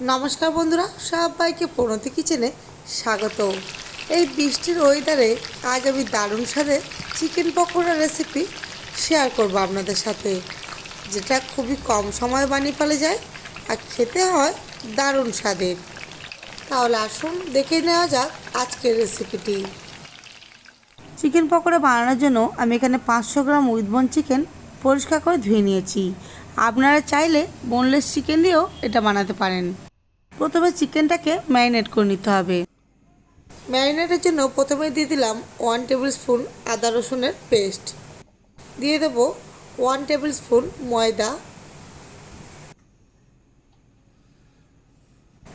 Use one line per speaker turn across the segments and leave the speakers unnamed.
নমস্কার বন্ধুরা, সবাইকে প্রণতি কিচেনে স্বাগত। এই বৃষ্টির ওয়েদারে আজ আমি দারুণ স্বাদের চিকেন পকোড়া রেসিপি শেয়ার করব আপনাদের সাথে, যেটা খুবই কম সময়ে বানিয়ে ফেলা যায় আর খেতে হয় দারুণ স্বাদের। তাহলে আসুন দেখে নেওয়া যাক আজকের রেসিপিটি। চিকেন পকোড়া বানানোর জন্য আমি এখানে 500 গ্রাম উইথবোন চিকেন পরিষ্কার করে ধুয়ে নিয়েছি। আপনারা চাইলে বোনলেস চিকেন দিয়েও এটা বানাতে পারেন। প্রথমে চিকেনটাকে ম্যারিনেট করে নিতে হবে। ম্যারিনেটের জন্য প্রথমে দিয়ে দিলাম 1 টেবিল স্পুন আদা রসুনের পেস্ট, দিয়ে দেব 1 টেবিল স্পুন ময়দা,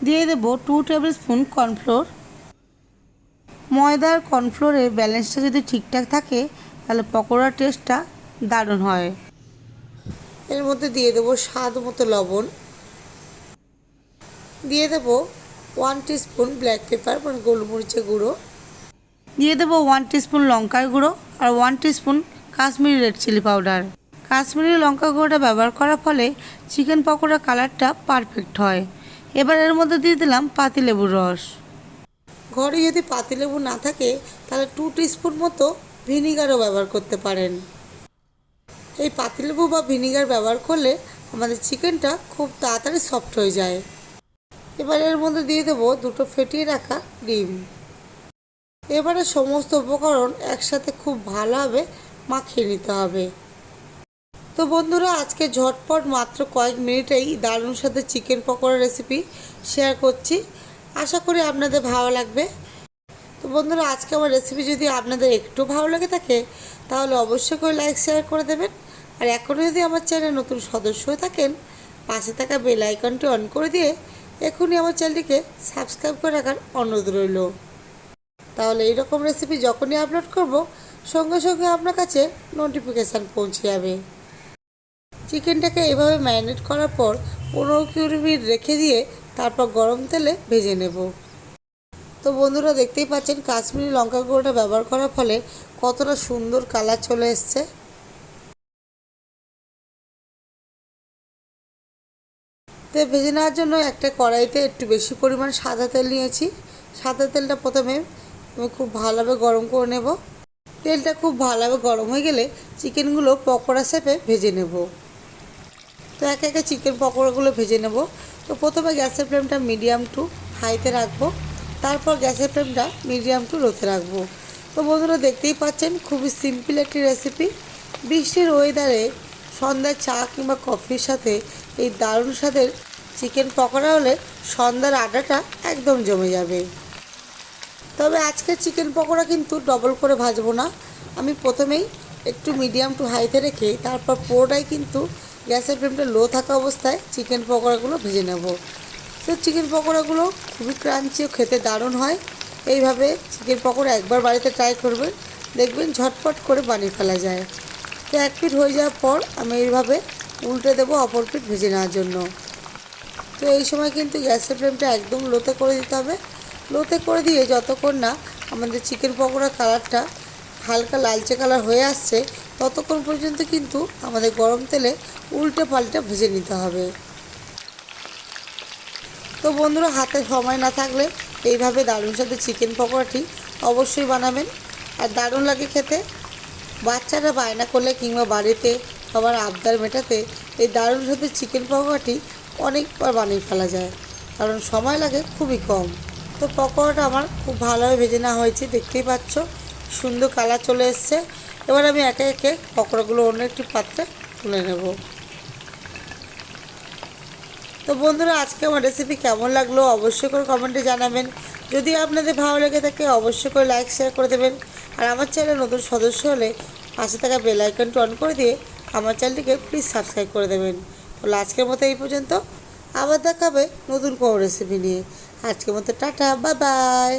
দিয়ে দেব 2 টেবিল স্পুন কর্নফ্লোর। ময়দা আর কর্নফ্লোরের ব্যালেন্সটা যদি ঠিকঠাক থাকে তাহলে পকোড়ার টেস্টটা দারুণ হয়। এর মধ্যে দিয়ে দেব স্বাদ মতো লবণ, দিয়ে দেব 1 টিস্পুন ব্ল্যাক পেপার মানে গোলমরিচের গুঁড়ো, দিয়ে দেব 1 টিস্পুন লঙ্কার গুঁড়ো আর 1 teaspoon Kashmiri red chili powder. Kashmiri লঙ্কা গুঁড়োটা ব্যবহার করার ফলে চিকেন পকোড়ার কালারটা পারফেক্ট হয়। এবার এর মধ্যে দিয়ে দিলাম পাতিলেবুর রস। ঘরে যদি পাতিলেবু না থাকে তাহলে 2 টিস্পুন মতো ভিনিগারও ব্যবহার করতে পারেন। এই পাতিলেবু বা ভিনিগার ব্যবহার করলে আমাদের চিকেনটা খুব তাড়াতাড়ি সফট হয়ে যায়। এবার এর মধ্যে দিয়ে দেবো 2টো ফেটিয়ে রাখা ডিম। এবারে সমস্ত উপকরণ একসাথে খুব ভালোভাবে মাখিয়ে নিতে হবে। তো বন্ধুরা, আজকে ঝটপট মাত্র কয়েক মিনিটেই দারুণ সাথে চিকেন পকোড়া রেসিপি শেয়ার করছি। আশা করি আপনাদের ভালো লাগবে। তো বন্ধুরা, আজকে আমার রেসিপি যদি আপনাদের একটু ভালো লেগে থাকে তাহলে অবশ্যই করে লাইক শেয়ার করে দেবেন। আর এখনও যদি আমার চ্যানেলে নতুন সদস্য হয়ে থাকেন, পাশে থাকা বেল আইকনটি অন করে দিয়ে এখনই আমার চ্যানেলটিকে সাবস্ক্রাইব করে রাখার অনুরোধ রইল। তাহলে এইরকম রেসিপি যখনই আপলোড করব সঙ্গে সঙ্গে আপনার কাছে নোটিফিকেশান পৌঁছে যাবে। চিকেনটাকে এভাবে ম্যারিনেট করার পর 15-20 মিনিট রেখে দিয়ে তারপর গরম তেলে ভেজে নেব। তো বন্ধুরা, দেখতেই পাচ্ছেন কাশ্মীরি লঙ্কা গুঁড়োটা ব্যবহার করার ফলে কতটা সুন্দর কালার চলে এসছে। তো ভেজে নেওয়ার জন্য একটা কড়াইতে একটু বেশি পরিমাণ সাদা তেল নিয়েছি। সাদা তেলটা প্রথমে আমি খুব ভালোভাবে গরম করে নেব। তেলটা খুব ভালোভাবে গরম হয়ে গেলে চিকেনগুলো পকোড়া শেপে ভেজে নেব। তো একে একে চিকেন পকোড়াগুলো ভেজে নেব। তো প্রথমে গ্যাসের ফ্লেমটা মিডিয়াম টু হাইতে রাখবো, তারপর গ্যাসের ফ্লেমটা মিডিয়াম টু লোতে রাখবো। তো বন্ধুরা, দেখতেই পাচ্ছেন খুবই সিম্পল একটি রেসিপি। বৃষ্টির ওয়েদারে সন্ধ্যায় চা কিংবা কফির সাথে এই দারুণ স্বাদের চিকেন পকোড়া হলে সন্ধ্যার আড্ডাটা একদম জমে যাবে। তবে আজকে চিকেন পকোড়া কিন্তু ডবল করে ভাজবো না। আমি প্রথমেই একটু মিডিয়াম টু হাইতে রেখে তারপর পুরোটাই কিন্তু গ্যাসের ফ্লেমটা লো থাকা অবস্থায় চিকেন পকোড়াগুলো ভেজে নেব। তো চিকেন পকোড়াগুলো খুবই ক্রাঞ্চি ও খেতে দারুণ হয়। এইভাবে চিকেন পকোড়া একবার বাড়িতে ট্রাই করবেন, দেখবেন ঝটপট করে বানিয়ে ফেলা যায়। তো এক পিঠ হয়ে যাওয়ার পর আমি এইভাবে উল্টে দেবো অপর পিঠ ভেজে নেওয়ার জন্য। তো এই সময় কিন্তু গ্যাসের ফ্লেমটা একদম লোতে করে দিতে হবে। লোতে করে দিয়ে যতক্ষণ না আমাদের চিকেন পকোড়া কালারটা হালকা লালচে কালার হয়ে আসছে ততক্ষণ পর্যন্ত কিন্তু আমাদের গরম তেলে উল্টে পাল্টে ভেজে নিতে হবে। তো বন্ধুরা, হাতে সময় না থাকলে এইভাবে দারুণ সাথে চিকেন পকোড়াটি অবশ্যই বানাবেন, আর দারুণ লাগে খেতে। বাচ্চারা বায়না করলে কিংবা বাড়িতে সবার আবদার মেটাতে এই দারুণ সাথে চিকেন পকোড়াটি অনেকবার বানিয়ে ফেলা যায়, কারণ সময় লাগে খুবই কম। তো পকোড়াটা আমার খুব ভালোভাবে ভেজে নেওয়া হয়েছে, দেখতেই পাচ্ছ সুন্দর কালার চলে এসছে। এবার আমি একে একে পকোড়াগুলো অন্য একটি পাত্রে তুলে নেব। তো বন্ধুরা, আজকে আমার রেসিপি কেমন লাগলো অবশ্যই করে কমেন্টে জানাবেন। যদি আপনাদের ভালো লেগে থাকে অবশ্যই করে লাইক শেয়ার করে দেবেন। আর আমার চ্যানেলে নতুন সদস্য হলে পাশে থাকা বেল আইকনটি অন করে দিয়ে আমার চ্যানেলটিকে প্লিজ সাবস্ক্রাইব করে দেবেন। তাহলে আজকের মতো এই পর্যন্ত, আবার দেখাবে নতুন কোনো রেসিপি নিয়ে। আজকের মতো টাটা, বাই বাই।